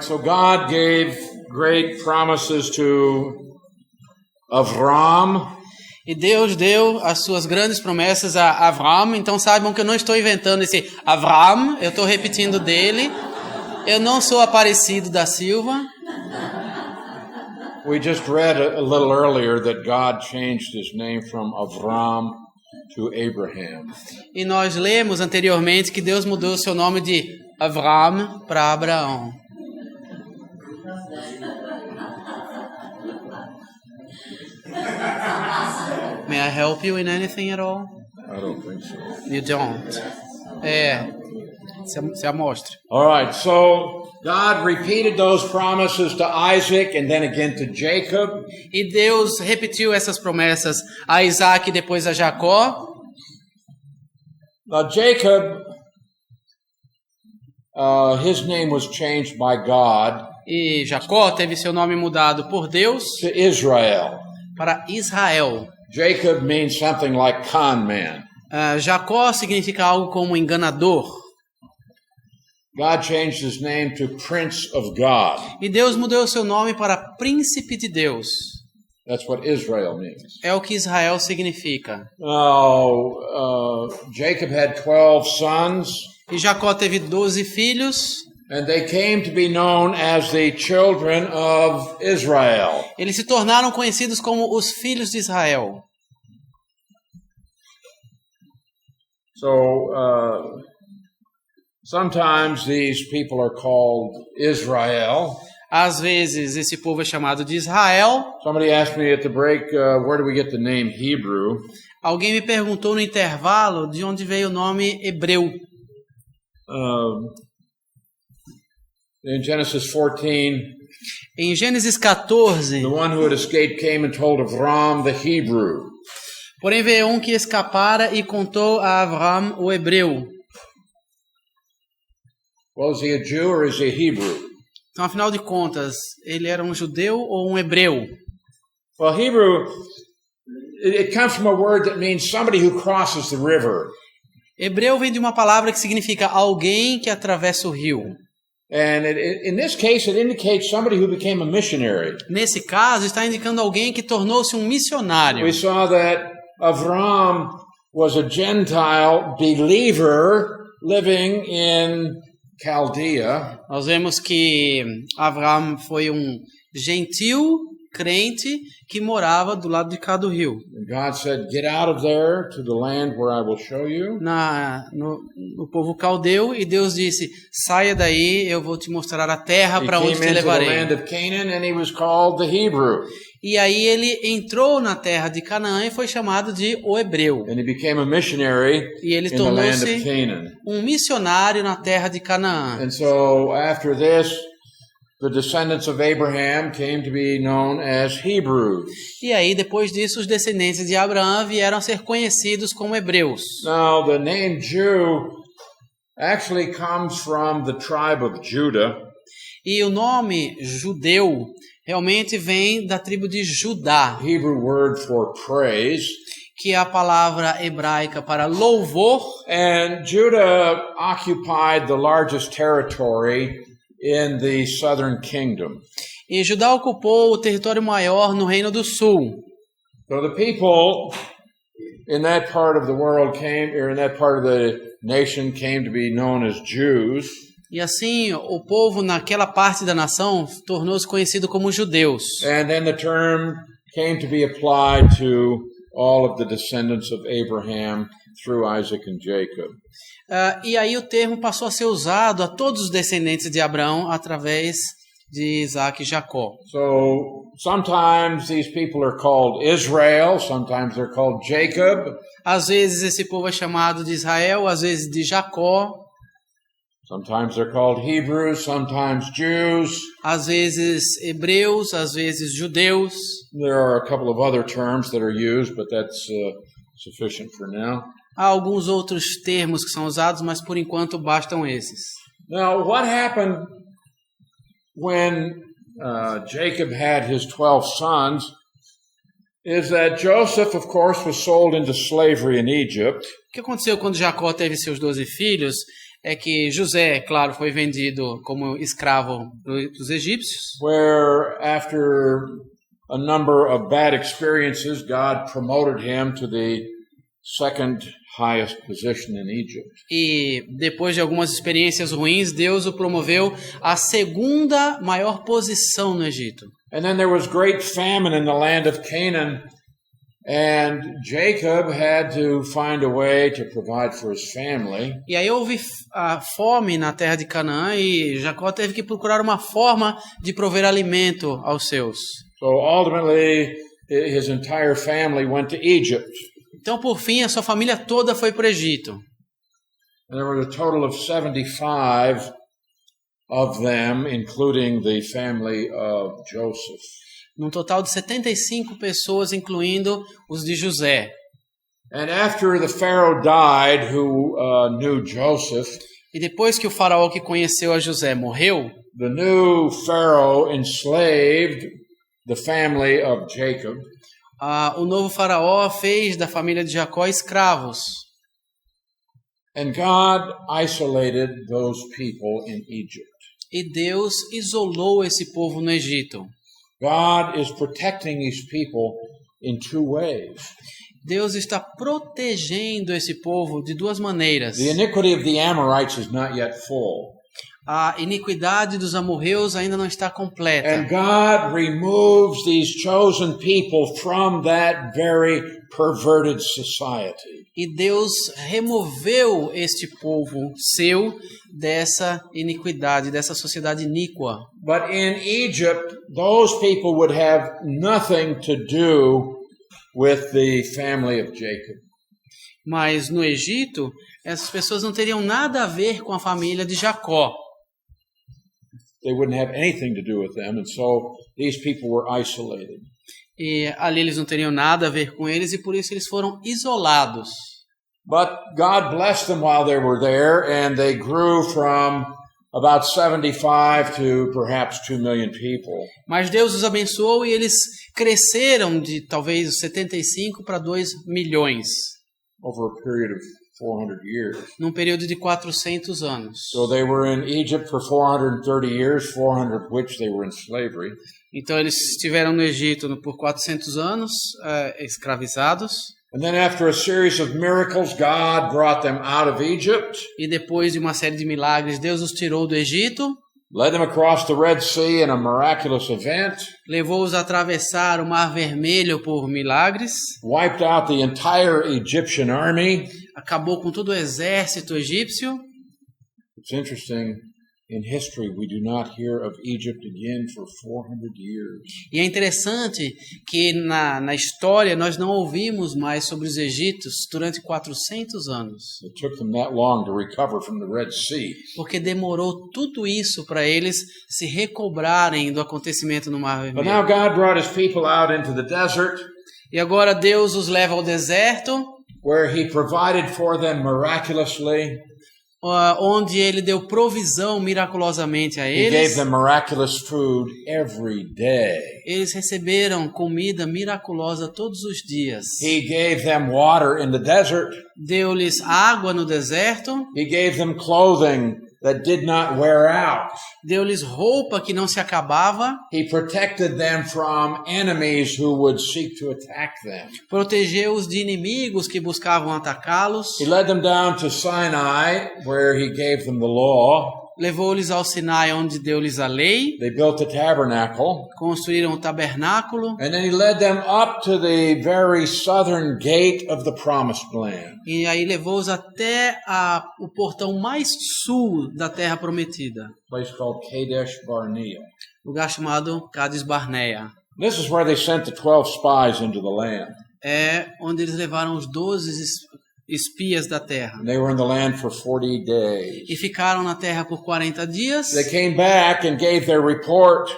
so God gave great promises to Avram. E Deus deu as suas grandes promessas a Avram. Então saibam que eu não estou inventando esse Avram, eu estou repetindo dele. Eu não sou Aparecido da Silva. We just read a little earlier that God changed his name from Avram to Abraham. E nós lemos anteriormente que Deus mudou o seu nome de Avram para Abraão. May I help you in anything at all? I don't think so. You don't. Se amostre. All right, so God repeated those promises to Isaac and then again to Jacob. E Deus repetiu essas promessas a Isaac e depois a Jacó. Now Jacob, his name was changed by God E Jacó teve seu nome mudado por Deus to Israel. para Israel. Jacob means something like con man. Jacó significa algo como enganador. God changed his name to Prince of God. E Deus mudou o seu nome para Príncipe de Deus. That's what Israel means. É o que Israel significa. Now, Jacob had 12 sons, E Jacó teve 12 filhos. and they came to be known as the children of Israel. Eles se tornaram conhecidos como os filhos de Israel. So, sometimes these people are called Israel. Às vezes esse povo é chamado de Israel. Somebody asked me at the break, where do we get the name Hebrew? Alguém me perguntou no intervalo de onde veio o nome hebreu. In Genesis 14, Em Gênesis 14, the one who had escaped came and told Avram the Hebrew. porém veio um que escapara e contou a Avram o hebreu. Well, is he a Jew or is he a Hebrew? Então, afinal de contas, ele era um judeu ou um hebreu? Well, Hebrew, it comes from a word that means somebody who crosses the river. Hebreu vem de uma palavra que significa alguém que atravessa o rio. And in this case, it indicates somebody who became a missionary. Nesse caso, está indicando alguém que tornou-se um missionário. We saw that Avram was a Gentile believer living in Chaldea. Nós vemos que Avram foi um gentil crente que morava do lado de cá do rio. And God said, "Get out of there to the land where I will show you." No povo caldeu, e Deus disse: saia daí, eu vou te mostrar a terra He para onde came te into the levarei. land of Canaan, and he was called the Hebrew. E aí ele entrou na terra de Canaã e foi chamado de o hebreu. And he became a missionary E ele in the land of tornou-se Canaan. um missionário na terra de Canaã. And so after this, the descendants of Abraham came to be known as Hebrews. E aí, depois disso, os descendentes de Abraão vieram a ser conhecidos como hebreus. Now, the name Jew actually comes from the tribe of Judah. E o nome judeu realmente vem da tribo de Judá, Hebrew word for praise. que é a palavra hebraica para louvor. And Judah occupied the largest territory in the southern kingdom. E Judá ocupou o território maior no Reino do Sul. So the people in that part of the world in that part of the nation came to be known as Jews. E assim, o povo naquela parte da nação tornou-se conhecido como judeus. And then the term came to be applied to all of the descendants of Abraham through Isaac and Jacob. E aí o termo passou a ser usado a todos os descendentes de Abraão através de Isaac e Jacó. So sometimes these people are called Israel, sometimes they're called Jacob. Às vezes esse povo é chamado de Israel, às vezes de Jacó. Sometimes they're called Hebrews, sometimes Jews. Às vezes hebreus, às vezes judeus. There are a couple of other terms that are used, but that's sufficient for now. Há alguns outros termos que são usados, mas por enquanto bastam esses. Now, what happened when Jacob had his 12 sons is that Joseph, of course, was sold into slavery in Egypt. O que aconteceu quando Jacó teve seus 12 filhos é que José, claro, foi vendido como escravo dos egípcios, where after a number of bad experiences, God promoted him to the second highest position in Egypt. e depois de algumas experiências ruins, Deus o promoveu à segunda maior posição no Egito. And then there was great famine in the land of Canaan, and Jacob had to find a way to provide for his family. E aí houve a fome na terra de Canaã e Jacó teve que procurar uma forma de prover alimento aos seus. So ultimately, his entire family went to Egypt. Então, por fim, a sua família toda foi para o Egito. And there were a total of 75 of them, including the family of Joseph. Num total de 75 pessoas, incluindo os de José. And after the Pharaoh died, who knew Joseph, E depois que o faraó que conheceu a José morreu, the new Pharaoh enslaved the family of Jacob. o novo faraó fez da família de Jacó escravos. And God isolated those people in Egypt. E Deus isolou esse povo no Egito. God is protecting these people in two ways. Deus está protegendo esse povo de duas maneiras. The iniquity of the Amorites is not yet full. A iniquidade dos amorreus ainda não está completa. And God removes these chosen people from that very perverted society. E Deus removeu este povo seu dessa iniquidade, dessa sociedade iníqua. But in Egypt, those people would have nothing to do with the family of Jacob. Mas no Egito, essas pessoas não teriam nada a ver com a família de Jacó. They wouldn't have anything to do with them, and so these people were isolated. E ali eles não teriam nada a ver com eles e por isso eles foram isolados. But God blessed them while they were there, and they grew from about 75 to perhaps 2 million people. Mas Deus os abençoou e eles cresceram de talvez 75 para 2 milhões. Over a period of 400 years. Num período de 400 anos. So they were in Egypt for 430 years, 400 of which they were in slavery. Então eles estiveram no Egito por 400 anos, escravizados. And then after a series of miracles, God brought them out of Egypt. E depois de uma série de milagres, Deus os tirou do Egito. Led them across the Red Sea in a miraculous event. Levou-os a atravessar o Mar Vermelho por milagres. Wiped out the entire Egyptian army. Acabou com todo o exército egípcio. It's interesting. In history, we do not hear of Egypt again for 400 years. E é interessante que na história nós não ouvimos mais sobre os egípcios durante 400 anos. It took them that long to recover from the Red Sea. Porque demorou tudo isso para eles se recobrarem do acontecimento no Mar But now Vermelho. God brought his people out into the desert, E agora Deus os leva ao deserto, where he provided for them miraculously. onde ele deu provisão miraculosamente a He gave eles. them miraculous food every day. Eles receberam comida miraculosa todos os dias. He gave them water in the desert. Deu-lhes água no deserto. He gave them clothing that did not wear out. Deu-lhes roupa que não se acabava. He protected them from enemies who would seek to attack them. Protegeu-os de inimigos que buscavam atacá-los. He led them down to Sinai, where he gave them the law. Levou-lhes ao Sinai, onde deu-lhes a lei. They built the tabernacle. Construíram o tabernáculo. And then he led them up to the very southern gate of the promised land. E aí levou-os até o portão mais sul da terra prometida. A place called Kadesh Barnea. Lugar chamado Cades Barnea. This is where they sent the 12 spies into the land. É onde eles levaram os 12 espias da terra. And they were in the land for 40 days. E ficaram na terra por 40 dias. They came back and gave their report.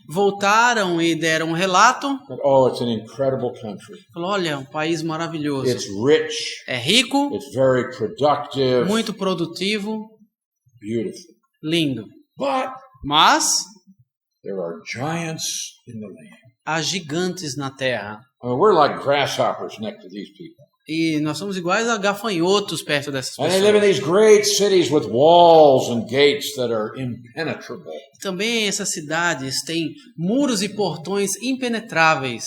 Voltaram e deram um relato. That, oh, it's an incredible country. Falaram, olha, um país maravilhoso. It's rich. É rico, It's very productive. muito produtivo, Beautiful. lindo. But Mas there are giants in the land. há gigantes na terra. I mean, we're like grasshoppers next to these people. E nós somos iguais a gafanhotos perto dessas And they live in pessoas. these great cities with walls and gates that are impenetrable. Também essas cidades têm muros e portões impenetráveis.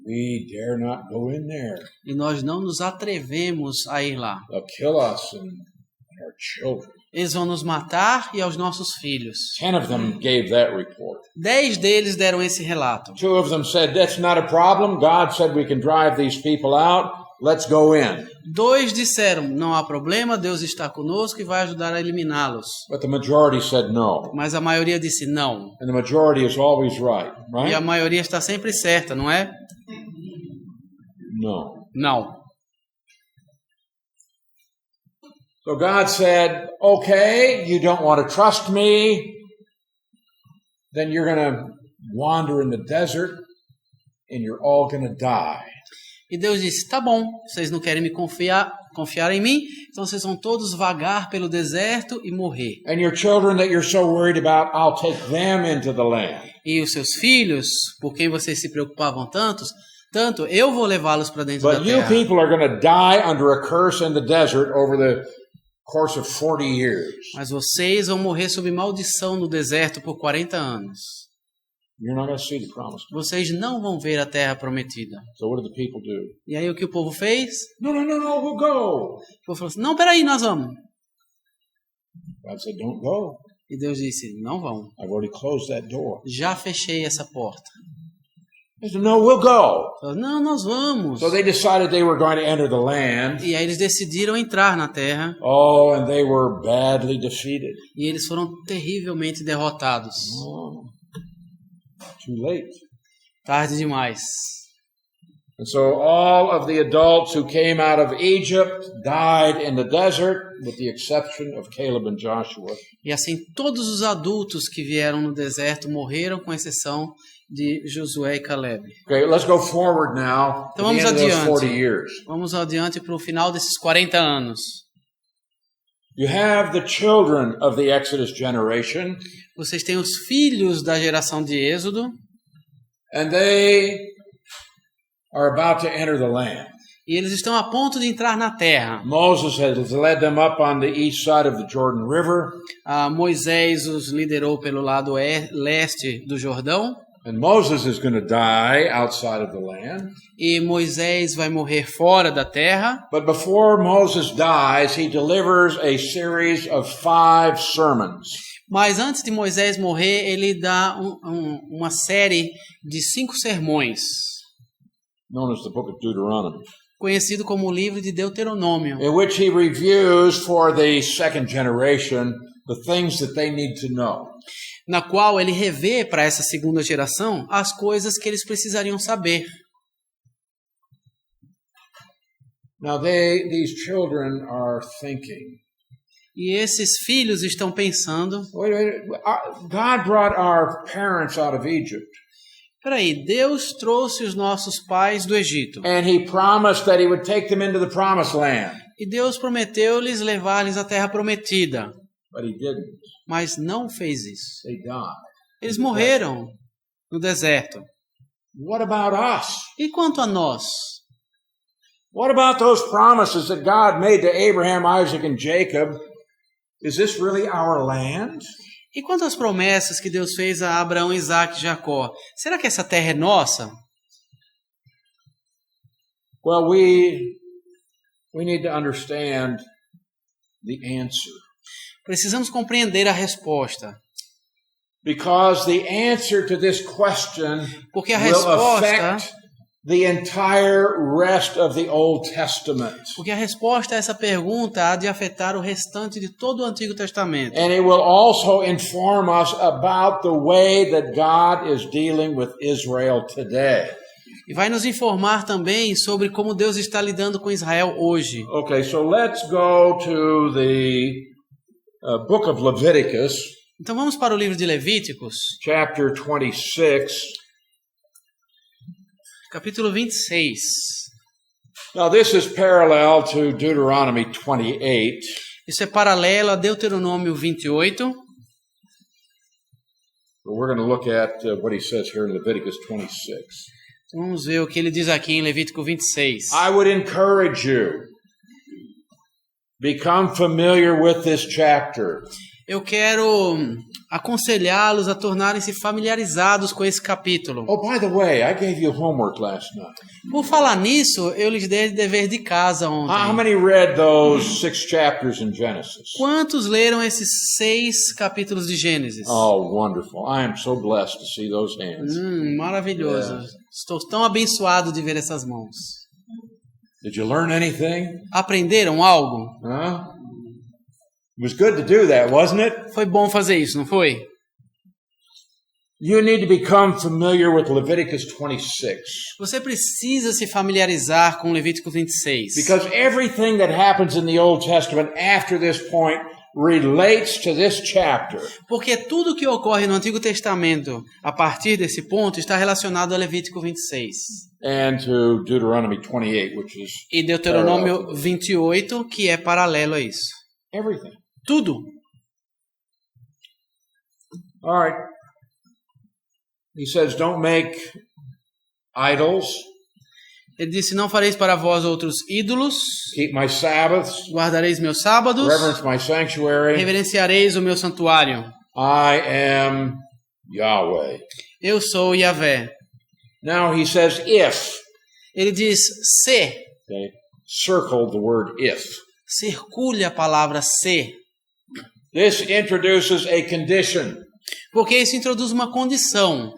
We dare not go in there. E nós não nos atrevemos a ir lá. They'll kill us and our children. Eles vão nos matar e aos nossos filhos. 10 of them gave that report. 10 deles deram esse relato. 2 of them said, that's not a problem. God said we can drive these people out. Let's go in. 2 disseram, não há problema, Deus está conosco e vai ajudar a eliminá-los. But the majority said no. Mas a maioria disse não. And the majority is always right, E a right? maioria está sempre certa, não é? No. Não. So God said, okay, you don't want to trust me. Then you're going to wander in the desert and you're all going to die. E Deus disse, tá bom, vocês não querem me confiar em mim, então vocês vão todos vagar pelo deserto e morrer. And your children that you're so worried about, I'll take them into the land. E os seus filhos, por quem vocês se preocupavam tanto, eu vou levá-los para dentro da But you terra. people are going to die under a curse in the desert over the course of 40 years. Mas vocês vão morrer sob maldição no deserto por 40 anos. You're not going to see the promised land. Vocês não vão ver a terra prometida. So what did the people do? E aí o que o povo fez? No, we'll go. O povo falou assim, não, peraí, nós vamos. God said, don't go. E Deus disse, não vão. I've already closed that door. Já fechei essa porta. They said, no, we'll go. Falou, não, nós vamos. So they decided they were going to enter the land. E aí eles decidiram entrar na terra. Oh, and they were badly defeated. E eles foram terrivelmente derrotados. Oh, too late. Tarde demais. And so all of the adults who came out of Egypt died in the desert, with the exception of Caleb and Joshua. E assim todos os adultos que vieram no deserto morreram, com exceção de Josué e Caleb. Okay, let's go forward now to Então the vamos end of those adiante. 40 years. Vamos adiante para o final desses 40 anos. You have the children of the Exodus generation, Vocês têm os filhos da geração de Êxodo, and they are about to enter the land. e eles estão a ponto de entrar na terra. Moses has led them up on the east side of the Jordan River, Moisés os liderou pelo lado leste do Jordão, and Moses is going to die outside of the land. e Moisés vai morrer fora da terra. But before Moses dies, he delivers a series of 5 sermons. Mas antes de Moisés morrer, ele dá uma série de 5 sermões, Known as the book of Deuteronomy, conhecido como o livro de Deuteronômio, in which he reviews for the second generation the things that they need to know. na qual ele revê para essa segunda geração as coisas que eles precisariam saber. Now these children are thinking, E esses filhos estão pensando, wait, God brought our parents out of Egypt, peraí, Deus trouxe os nossos pais do Egito. and he promised that he would take them into the promised land, E Deus prometeu-lhes levar-lhes à terra prometida. but he didn't. Mas não fez isso. They died. Eles morreram no deserto. What about us? E quanto a nós? What about those promises that God made to Abraham, Isaac, and Jacob? Is this really our land? E quanto às promessas que Deus fez a Abraão, Isaac e Jacó? Será que essa terra é nossa? Well, we need to understand the answer. Precisamos compreender a resposta. Because the answer to this question Porque a will resposta, affect the entire rest of the Old Testament. porque a resposta a essa pergunta há de afetar o restante de todo o Antigo Testamento. And it will also inform us about the way that God is dealing with Israel today. E vai nos informar também sobre como Deus está lidando com Israel hoje. Okay, so let's go to the book of Leviticus, Então vamos para o livro de Levíticos, chapter 26. capítulo 26. Now, this is parallel to Deuteronomy 28. Isso é paralelo a Deuteronômio 28. But we're going to look at what he says here in Leviticus 26. Vamos ver o que ele diz aqui em Levítico 26. I would encourage you. Become familiar with this chapter. Eu quero aconselhá-los a tornarem-se familiarizados com esse capítulo. Oh, by the way, I gave you homework last night. Por falar nisso, eu lhes dei dever de casa How ontem. many read those 6 chapters in Genesis? Quantos leram esses 6 capítulos de Gênesis? Oh, wonderful. I am so blessed to see those hands. Maravilhoso. Yeah. Estou tão abençoado de ver essas mãos. Did you learn anything? Aprenderam algo? Huh? It was good to do that, wasn't it? Foi bom fazer isso, não foi? You need to become familiar with Leviticus 26. Você precisa se familiarizar com Levítico 26. Because everything that happens in the Old Testament after this point relates to this chapter. Porque tudo que ocorre no Antigo Testamento a partir desse ponto está relacionado a Levítico 26. And to Deuteronomy 28, which is E Deuteronômio 28, que é paralelo a isso. everything. Tudo. All right. He says, don't make idols, Ele disse, não fareis para vós outros ídolos, keep my Sabbaths, guardareis meus sábados, reverence my sanctuary. reverenciareis o meu santuário. I am Yahweh. Eu sou Yahvé. Now he says if. Ele diz, se. Okay. Circle the word if. Circule a palavra se. This introduces a condition. Porque isso introduz uma condição.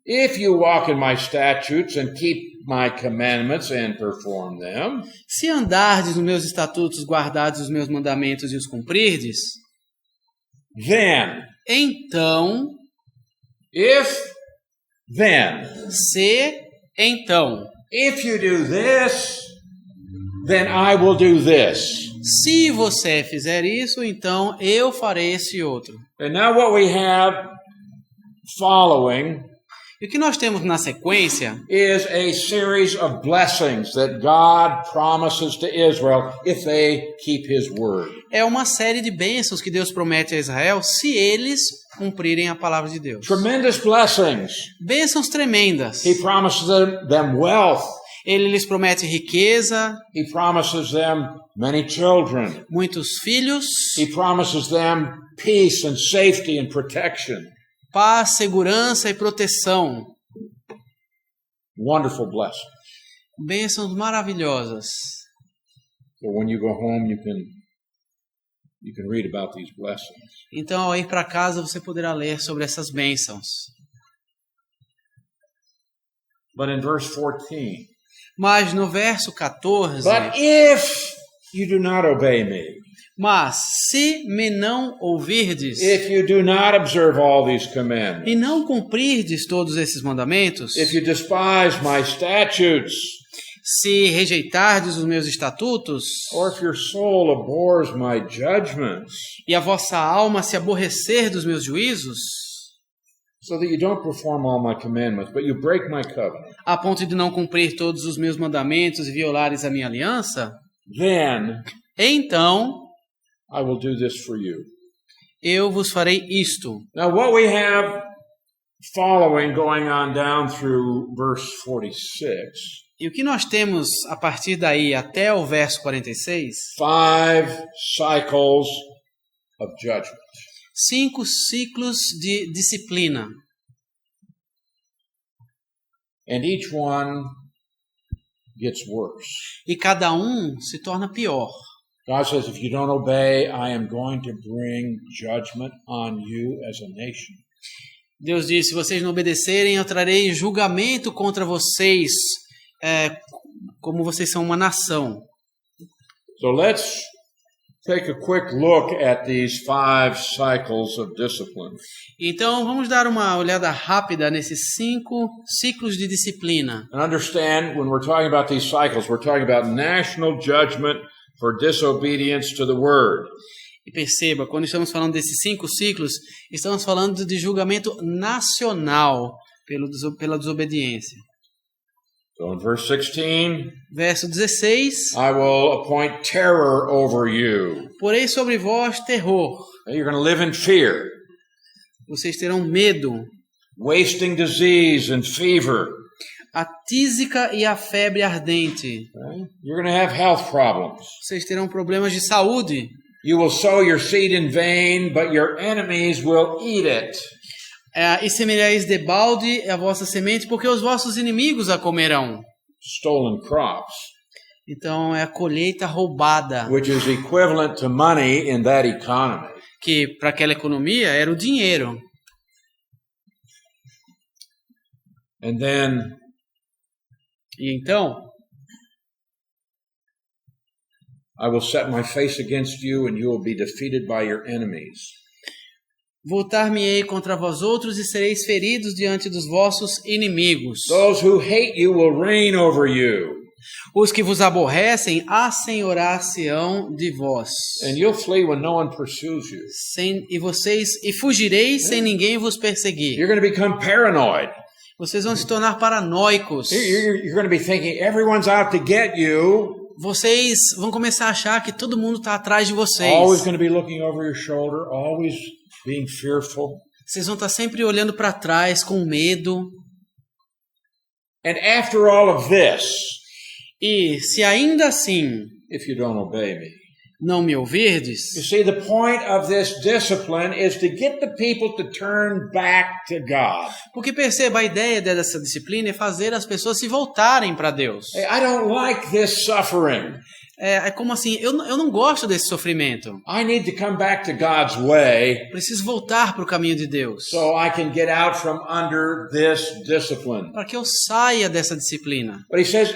If you walk in my statutes and keep my commandments and perform them, Se andardes nos meus estatutos, guardardes os meus mandamentos e os cumprirdes, then, então, if, then, se, então. if you do this, then I will do this. Se você fizer isso, então eu farei esse outro. And now what we have following E o que nós temos na sequência is a series of blessings that God promises to Israel if they keep His word. é uma série de bênçãos que Deus promete a Israel se eles cumprirem a palavra de Deus. Tremendous blessings. Bênçãos tremendas. He promises them wealth. Ele lhes promete riqueza, He promises them many children. muitos filhos, He promises them peace and safety and protection. paz, segurança e proteção. Wonderful blessings. Bênçãos maravilhosas. So when you go home, you can read about these blessings. Então, ao ir para casa, você poderá ler sobre essas bênçãos. But in verse 14, Mas no verso 14, but if you do not obey me, mas se me não ouvirdes if you do not observe all these commandments, e não cumprirdes todos esses mandamentos, if you despise my statutes, se rejeitardes os meus estatutos, or if your soul abhors my judgments, e a vossa alma se aborrecer dos meus juízos, so that you don't perform all my commandments, but you break my covenant, a ponto de não cumprir todos os meus mandamentos e violares a minha aliança, then então I will do this for you. eu vos farei isto. Now what we have following going on down through verse 46, E o que nós temos a partir daí até o verso 46? 5 cycles of judgment. 5 ciclos de disciplina. And each one gets worse. E cada um se torna pior. God says, if you don't obey, I am going to bring judgment on you as a nation. Deus diz, se vocês não obedecerem, eu trarei julgamento contra vocês, como vocês são uma nação. So let's take a quick look at these 5 cycles of discipline. Então, vamos dar uma olhada rápida nesses 5 ciclos de disciplina. And understand, when we're talking about these cycles, we're talking about national judgment for disobedience to the word. E perceba, quando estamos falando desses 5 ciclos, estamos falando de julgamento nacional pela desobediência. So in verse 16, Verso 16, I will appoint terror over you. porei sobre vós terror. You're going to live in fear, Vocês terão medo, wasting disease and fever, a tísica e a febre ardente. Right? You're going to have health problems. Vocês terão problemas de saúde. You will sow your seed in vain, but your enemies will eat it. E semeareis debalde a vossa semente, porque os vossos inimigos a comerão. Stolen crops, Então é a colheita roubada, which is equivalent to money in that economy. que para aquela economia era o dinheiro. And then E então, I will set my face against you, and you will be defeated by your enemies. voltar-me-ei contra vós outros e sereis feridos diante dos vossos inimigos. Those who hate you will reign over you, Os que vos aborrecem assenhorar-se-ão de vós. and you'll flee when no one pursues you. E fugireis sem ninguém vos perseguir. You're going to become paranoid. Vocês vão se tornar paranoicos. You're going to be thinking everyone's out to get you. Vocês vão começar a achar que todo mundo está atrás de vocês. Always going to be looking over your shoulder, always being fearful. Vocês vão estar sempre olhando para trás com medo. And after all of this, E se ainda assim if you don't obey me. não me ouvirdes, You see, the point of this discipline is to get the people to turn back to God. porque perceba, a ideia dessa disciplina é fazer as pessoas se voltarem para Deus. Hey, I don't like this suffering. É como assim, eu não gosto desse sofrimento. I need to come back to God's way Preciso voltar para o caminho de Deus. so I can get out from under this discipline. Para que eu saia dessa disciplina. But he says,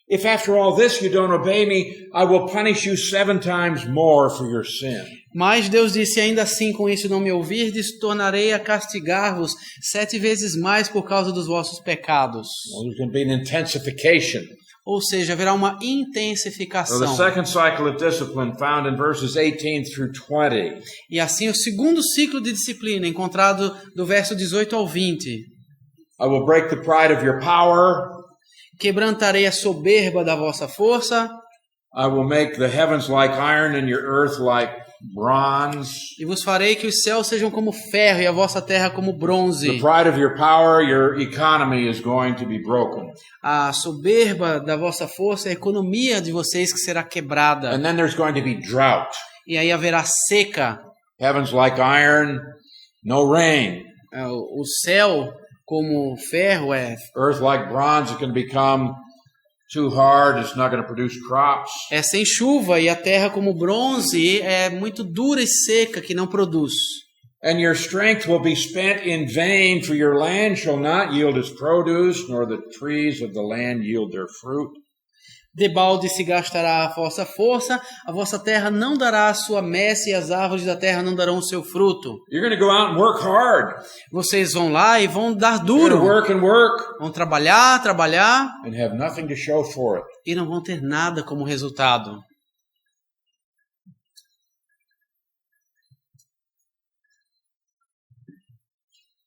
if after all this you don't obey me, I will punish you 7 times more for your sin. Mas Deus disse, ainda assim com isso não me ouvirdes, tornarei a castigar-vos 7 vezes mais por causa dos vossos pecados. Well, there's going to be an intensification. Ou seja, haverá uma So the intensificação. second cycle of discipline found in verses 18 through 20. E assim o segundo ciclo de disciplina, encontrado do verso 18 ao 20. I will break the pride of your power. Quebrantarei a soberba da vossa força, I will make the heavens like iron and your earth like bronze. e vos farei que os céus sejam como ferro e a vossa terra como The bronze. pride of your power, your economy is going to be broken. A soberba da vossa força, a economia de vocês que será quebrada. And then there's going to be drought. E aí haverá seca. Heavens like iron, no rain. O céu como ferro Earth like bronze, it's going to become too hard. It's not going to produce crops. é sem chuva, e a terra como bronze é muito dura e seca, que não produz. And your strength will be spent in vain, for your land shall not yield its produce, nor the trees of the land yield their fruit. Debalde se gastará a vossa terra não dará a sua messe, e as árvores da terra não darão o seu fruto. You're going to go out and work hard. Vocês vão lá e vão dar You're going to duro. work and work Vão trabalhar and have nothing to show for it. e não vão ter nada como resultado.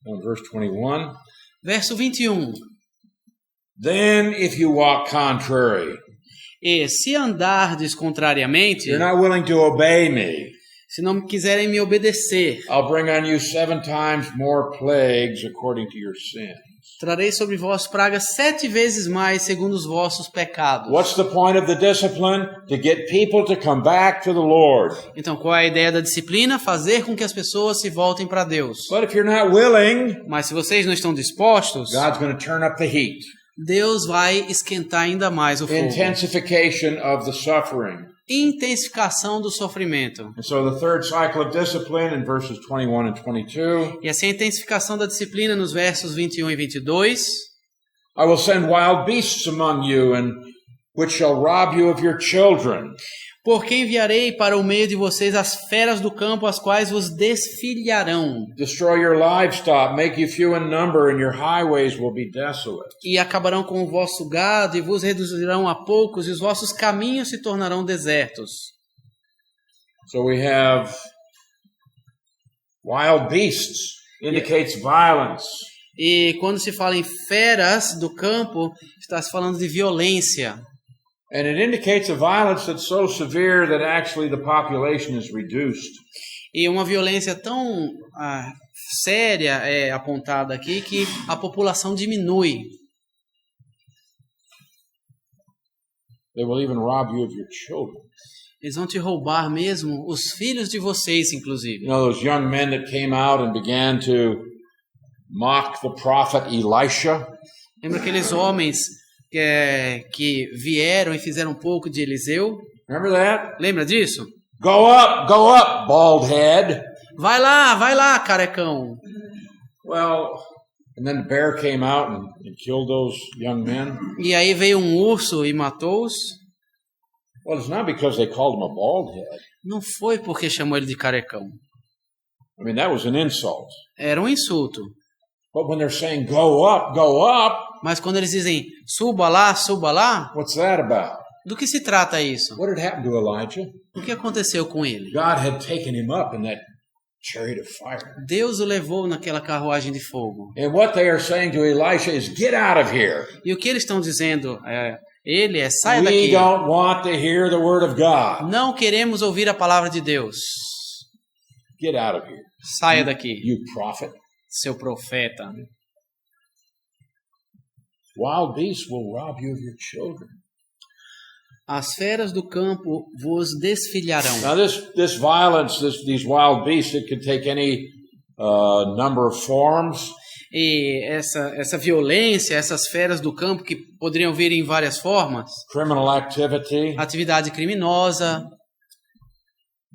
Now, verse 21. Verso 21. Then if you walk contrary, E se andardes contrariamente, you're not willing to obey me, se não quiserem me obedecer, I'll bring on you 7 times more plagues according to your sin. trarei sobre vós pragas 7 vezes mais segundo os vossos pecados. What's the point of the discipline? To get people to come back to the Lord. Então, qual é a ideia da disciplina? Fazer com que as pessoas se voltem para Deus. But if you're not willing, Mas se vocês não estão dispostos, God's going to turn up the heat. Deus vai esquentar ainda mais o fogo. Intensification of the suffering. Intensificação do sofrimento. And so the third cycle of discipline in verses 21 and 22. E assim a intensificação da disciplina nos versos 21 e 22. I will send wild beasts among you, and which shall rob you of your children. Porque enviarei para o meio de vocês as feras do campo, as quais vos desfilharão. Destroy your livestock, make you few in number, and your highways will be desolate. E acabarão com o vosso gado, e vos reduzirão a poucos, e os vossos caminhos se tornarão desertos. So we have wild beasts, indicates violence. E quando se fala em feras do campo, está se falando de violência. And it indicates a violence that's so severe that actually the population is reduced. E uma violência tão séria é apontada aqui que a população diminui. They will even rob you of your children. Eles vão te roubar mesmo, os filhos de vocês, inclusive. You know those young men that came out and began to mock the prophet Elisha? Lembra aqueles homens que vieram e fizeram um pouco de Eliseu? Remember that? Lembra disso? Go up, bald head. Vai lá, carecão. Well, and then the bear came out and killed those young men. E aí veio um urso e matou-os. Well, it's not because they called him a bald head. Não foi porque chamou ele de carecão. I mean, that was an insult. Era um insulto. But when they're saying go up, Mas quando eles dizem suba lá, what's that about? do que se trata isso? What had happened to Elijah? O que aconteceu com ele? God had taken him up in that chariot of fire. Deus o levou naquela carruagem de fogo. And what they are saying to Elisha is, get out of here. E o que eles estão dizendo saia We daqui. don't want to hear the word of God. Não queremos ouvir a palavra de Deus. Get out of here, Saia daqui, you prophet. seu profeta. Wild beasts will rob you of your children. As feras do campo vos desfilharão. Now this violence, these wild beasts, it could take any number of forms. E essa violência, essas feras do campo que poderiam vir em várias formas. Criminal activity. Atividade criminosa.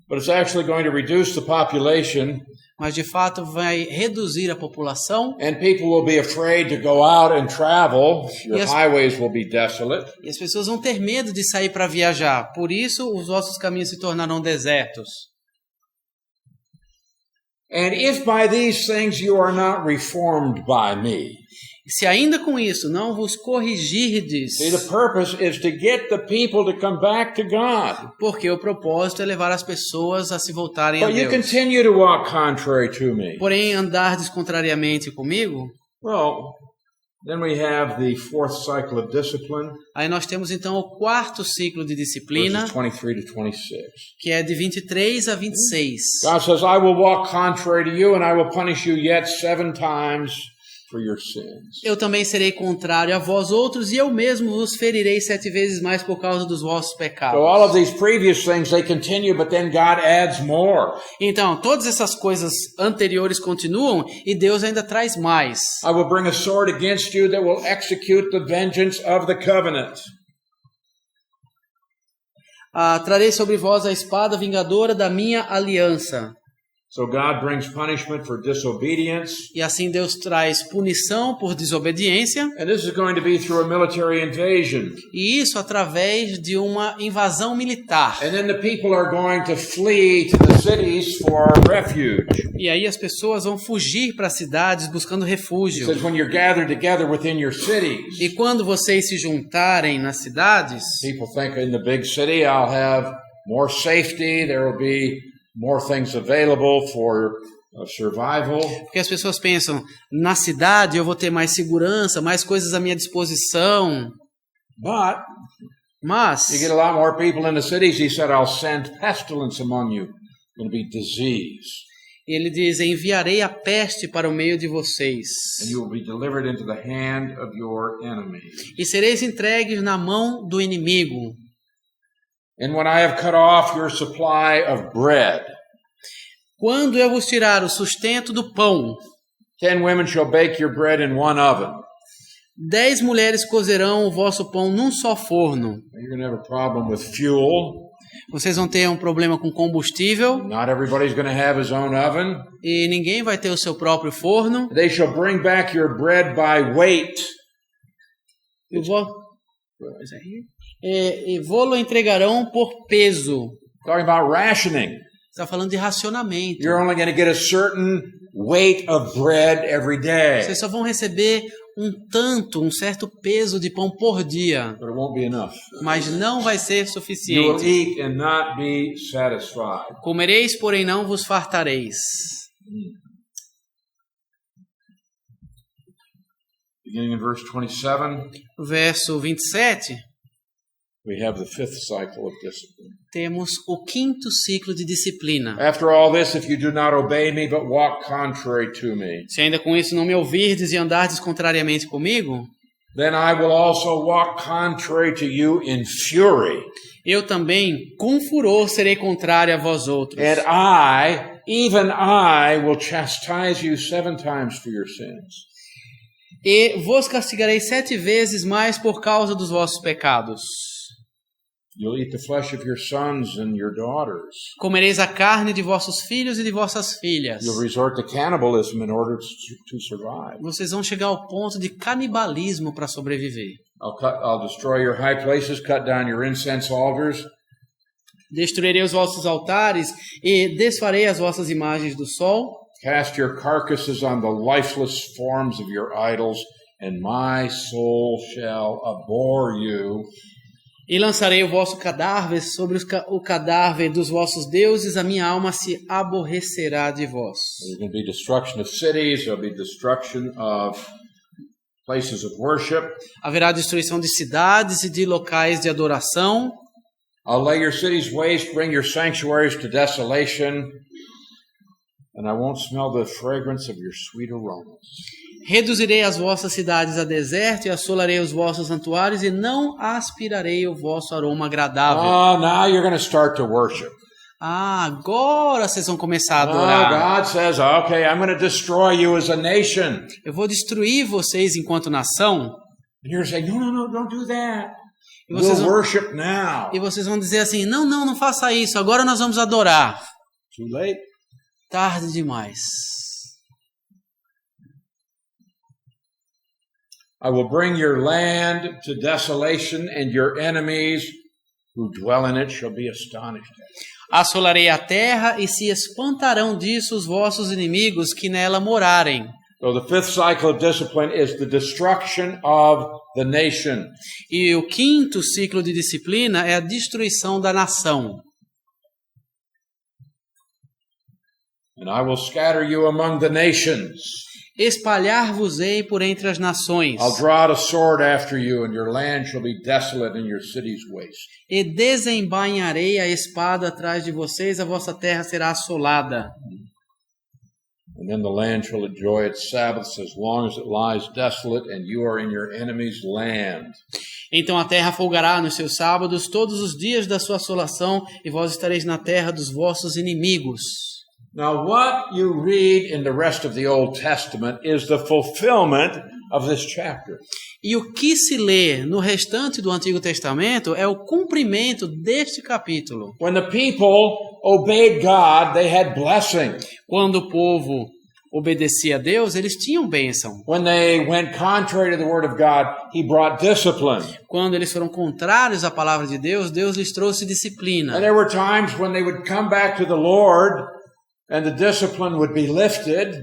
But it's actually going to reduce the population. Mas de fato vai reduzir a população. And people will be afraid to go out and travel. Your Yes. highways will be desolate. E as pessoas vão ter medo de sair para viajar. Por isso, os vossos caminhos se tornarão desertos. And if by these things you are not reformed by me. E se ainda com isso não vos corrigirdes, See, the purpose is to get the people to come back to God. porque o propósito é levar as pessoas a se voltarem a But you Deus. continue to walk contrary to me. Porém, andar descontrariamente comigo, Well, then we have the fourth cycle of discipline, aí nós temos então o quarto ciclo de disciplina, verses 23 to 26. que é de 23 a 26. God says, I will walk contrary to you, and I will punish you yet 7 times for your sins. Eu também serei contrário a vós outros, e eu mesmo vos ferirei 7 vezes mais por causa dos vossos pecados. So all of these previous things, they continue, but then God adds more. Então, todas essas coisas anteriores continuam, e Deus ainda traz mais. I will bring a sword against you that will execute the vengeance of the covenant. Trarei sobre vós a espada vingadora da minha aliança. So God brings punishment for disobedience. E assim Deus traz punição por desobediência, And this is going to be through a military invasion. e isso através de uma invasão militar. And then the people are going to flee to the cities for refuge. E aí as pessoas vão fugir para as cidades buscando It refúgio. says when you're gathered together within your cities, E quando vocês se juntarem nas cidades, people think in the big city I'll have more safety, there will be more things available for survival. porque as pessoas pensam, na cidade eu vou ter mais segurança, mais coisas à minha disposição. But Mas you get a lot more people in the cities. He said, I'll send pestilence among you. It's going to be disease. ele diz, enviarei a peste para o meio de vocês, And you will be delivered into the hand of your enemies. e sereis entregues na mão do inimigo. And when I have cut off your supply of bread, Quando eu vos tirar o sustento do pão, 10 women shall bake your bread in one oven. 10 mulheres cozerão o vosso pão num só forno. You're going to have a problem with fuel. Vocês vão ter um problema com combustível, Not everybody's going to have his own oven. e ninguém vai ter o seu próprio forno. They shall bring back your bread by weight. E vô-lo entregarão por peso. Talking about rationing. Está falando de racionamento. You're only going to get a certain weight of bread every day. Vocês só vão receber um certo peso de pão por dia, But it won't be enough. mas não vai ser You will suficiente. eat and not be satisfied. Comereis, porém não vos fartareis. Beginning in verse 27, Verso 27, we have the fifth cycle of discipline. temos o quinto ciclo de disciplina. After all this, if you do not obey me, but walk contrary to me. Se ainda com isso não me ouvirdes e andardes contrariamente comigo, then I will also walk contrary to you in fury. Eu também, com furor, serei contrário a vós outros. And I, even I, will chastise you 7 times for your sins. E vos castigarei 7 vezes mais por causa dos vossos pecados. You'll eat the flesh of your sons and your daughters. Comereis a carne de vossos filhos e de vossas filhas. You'll resort to cannibalism in order to survive. Vocês vão chegar ao ponto de canibalismo para sobreviver. I'll destroy your high places, cut down your incense altars. Destruirei os vossos altares e desfarei as vossas imagens do sol. Cast your carcasses on the lifeless forms of your idols, and my soul shall abhor you. E lançarei o vosso cadáver sobre o cadáver dos vossos deuses, a minha alma se aborrecerá de vós. There's going to be destruction of cities, there'll be destruction of places of worship. Haverá destruição de cidades e de locais de adoração. I'll lay your cities waste, bring your sanctuaries to desolation, and I won't smell the fragrance of your sweet aromas. Reduzirei as vossas cidades a deserto e assolarei os vossos santuários e não aspirarei o vosso aroma agradável. Oh, now you're going to start to worship. Agora vocês vão começar a adorar. God says, okay, I'm going to destroy you as a nation. Eu vou destruir vocês enquanto nação. And you're saying, no, don't do that. E vocês We'll worship now. E vocês vão dizer assim, não faça isso, agora nós vamos adorar. Too late. Tarde demais. I will bring your land to desolation, and your enemies who dwell in it shall be astonished. Assolarei a terra e se espantarão disso os vossos inimigos que nela morarem. So the 5th cycle of discipline is the destruction of the nation. E o 5º ciclo de disciplina é a destruição da nação. And I will scatter you among the nations. Espalhar-vos-ei por entre as nações. I'll draw out a sword after you, and your land shall be desolate and your cities waste. E desembainharei a espada atrás de vocês, a vossa terra será assolada. And then the land shall enjoy its Sabbaths as long as it lies desolate, and you are in your enemy's land. Então a terra folgará nos seus sábados todos os dias da sua assolação, e vós estareis na terra dos vossos inimigos. Now, what you read in the rest of the Old Testament is the fulfillment of this chapter. E o que se lê no restante do Antigo Testamento é o cumprimento deste capítulo. When the people obeyed God, they had blessing. Quando o povo obedecia a Deus, eles tinham bênção. When they went contrary to the word of God, he brought discipline. Quando eles foram contrários à palavra de Deus, Deus lhes trouxe disciplina. And there were times when they would come back to the Lord and the discipline would be lifted.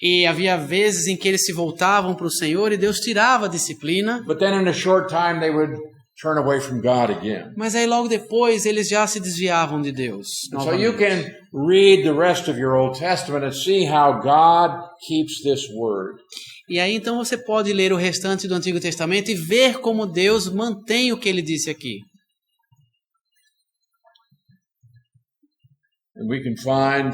E havia vezes em que eles se voltavam para o Senhor e Deus tirava a disciplina. But then in a short time they would turn away from God again. Mas aí logo depois eles já se desviavam de Deus. So you can read the rest of your Old Testament and see how God keeps this word. E aí então você pode ler o restante do Antigo Testamento e ver como Deus mantém o que ele disse aqui. And we can find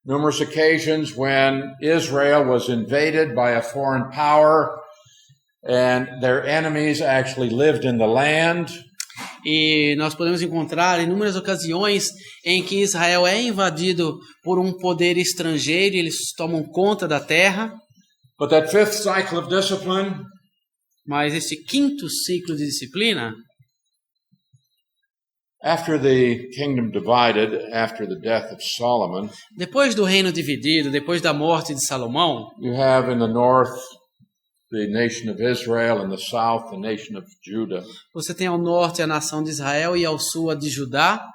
numerous occasions when Israel was invaded by a foreign power and their enemies actually lived in the land. E nós podemos encontrar inúmeras ocasiões em que Israel é invadido por um poder estrangeiro e eles tomam conta da terra. But that 5th cycle of discipline, mas este 5º ciclo de disciplina, after the kingdom divided, after the death of Solomon, depois do reino dividido, depois da morte de Salomão, you have in the north the nation of Israel, in the south the nation of Judah. Você tem ao norte a nação de Israel e ao sul a de Judá.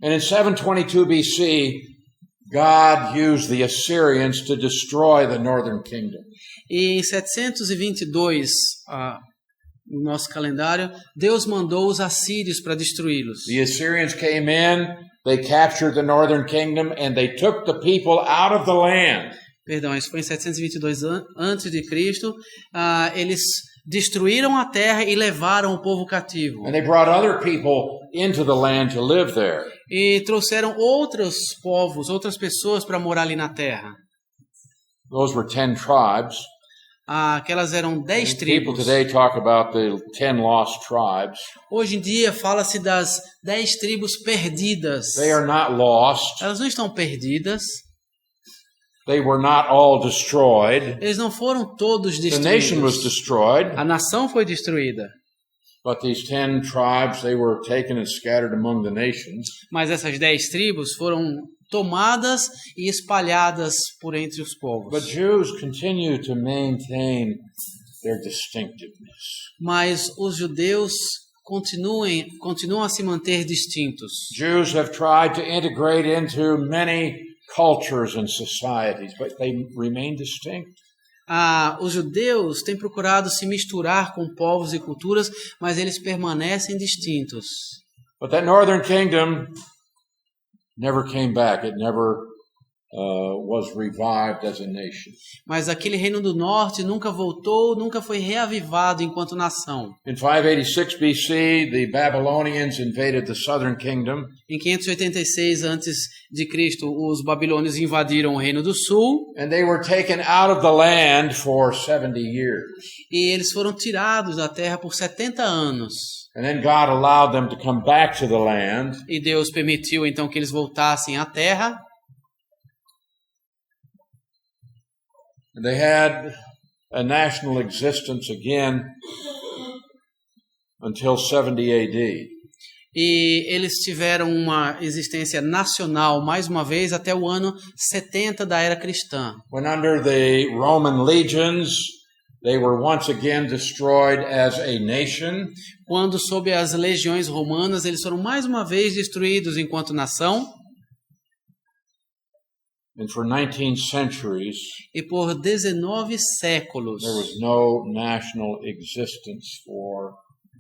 And in 722 BC, God used the Assyrians to destroy the northern kingdom. E em 722 no nosso calendário, Deus mandou os assírios para destruí-los. The Assyrians came in, they captured the northern kingdom, and they took the people out of the land. Perdão, isso foi em 722 antes de Cristo. Eles destruíram a terra e levaram o povo cativo. And they brought other people into the land to live there. E trouxeram outros povos, outras pessoas para morar ali na terra. Those were 10 tribes. aquelas eram 10 People tribos. today talk about the 10 lost tribes. Hoje em dia fala-se das 10 tribos perdidas. They are not lost. Elas não estão perdidas. They were not all destroyed. Eles não foram todos The nation was destruídos. destroyed, A nação foi destruída. but these 10 tribes, they were taken and scattered among the nations. Mas essas 10 tribos foram tomadas e espalhadas por entre os povos. But Jews continue to maintain their distinctiveness. Mas os judeus continuam a se manter distintos. Jews have tried to integrate into many cultures and societies, but they remain distinct. Os judeus têm procurado se misturar com povos e culturas, mas eles permanecem distintos. But that northern kingdom never came back. It never was revived as a nation. Mas aquele reino do norte nunca voltou, nunca foi reavivado enquanto nação. In 586 BC, the Babylonians invaded the southern kingdom. Em 586 a.C., os babilônios invadiram o reino do sul And they were taken out of the land for 70 years. e eles foram tirados da terra por 70 anos. And then God allowed them to come back to the land. E Deus permitiu então que eles voltassem à terra. And they had a national existence again until 70 AD. E eles tiveram uma existência nacional, mais uma vez, até o ano 70 da era cristã. When under the Roman legions, they were once again destroyed as a nation. Quando, sob as legiões romanas, eles foram mais uma vez destruídos enquanto nação. And for 19 centuries, E por 19 séculos there was no national existence for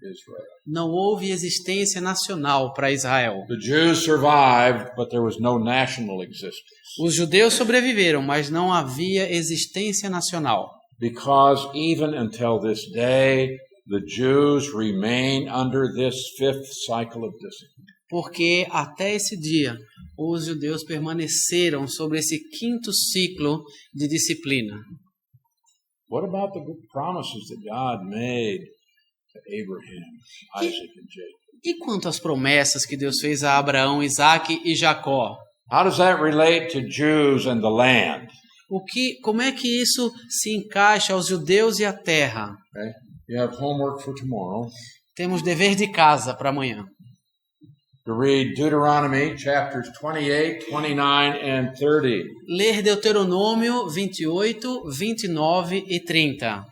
Israel. não houve existência nacional para Israel. The Jews survived, but there was no national existence. Os judeus sobreviveram, mas não havia existência nacional. Because even until this day, the Jews remain under this fifth cycle of discipline. Porque até esse dia, os judeus permaneceram sobre esse quinto ciclo de disciplina. What about the promises that God made to Abraham, Isaac, and Jacob? E quanto às promessas que Deus fez a Abraão, Isaque e Jacó? How does that relate to Jews and the land? Como é que isso se encaixa aos judeus e à terra? Okay? You have homework for tomorrow. Temos dever de casa para amanhã. To read Deuteronomy chapters 28, 29, and 30. Ler Deuteronômio 28, 29 e 30.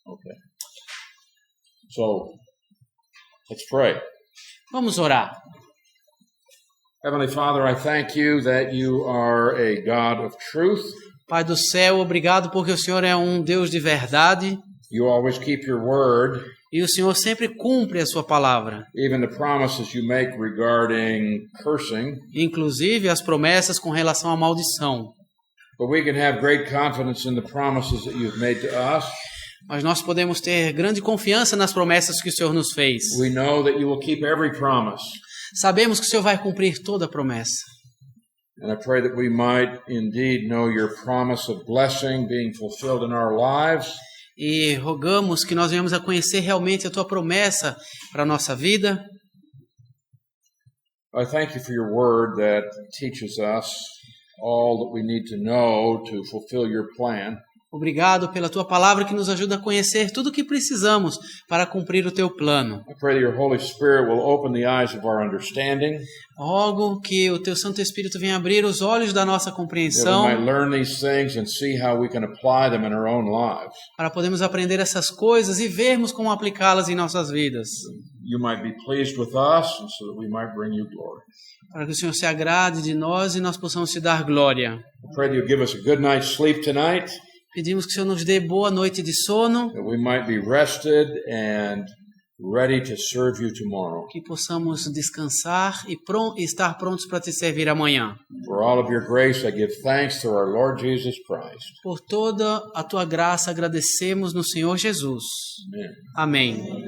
Okay. So, let's pray. Vamos orar. Heavenly Father, I thank you that you are a God of truth. Pai do céu, obrigado porque o Senhor é um Deus de verdade You always keep your word, e o Senhor sempre cumpre a sua palavra. even the promises you make regarding cursing. Inclusive as promessas com relação à maldição. But we can have great confidence in the promises that you've made to us. Mas nós podemos ter grande confiança nas promessas que o Senhor nos fez. We know that you will keep every promise. Sabemos que o Senhor vai cumprir toda a promessa. And I pray that we might indeed know your promise of blessing being fulfilled in our lives. E rogamos que nós venhamos a conhecer realmente a tua promessa para a nossa vida. I thank you for your word that teaches us all that we need to know to fulfill your plan. Obrigado pela tua palavra que nos ajuda a conhecer tudo o que precisamos para cumprir o teu plano. I pray that your Holy Spirit will open the eyes of our understanding, Rogo que o teu Santo Espírito venha abrir os olhos da nossa that we compreensão might learn these things and see how we can apply them in our own lives. para podermos aprender essas coisas e vermos como aplicá-las em nossas vidas. You might be pleased with us, and so that we might bring you glory. Para que o Senhor se agrade de nós e nós possamos te dar glória. I pray that you'll give us a good night's sleep tonight, Pedimos que o Senhor nos dê boa noite de sono, that we might be rested and ready to serve you tomorrow. que possamos descansar e estar prontos para te servir amanhã. For all of your grace, I give thanks through our Lord Jesus Christ. Por toda a tua graça agradecemos no Senhor Jesus. Amen. Amém.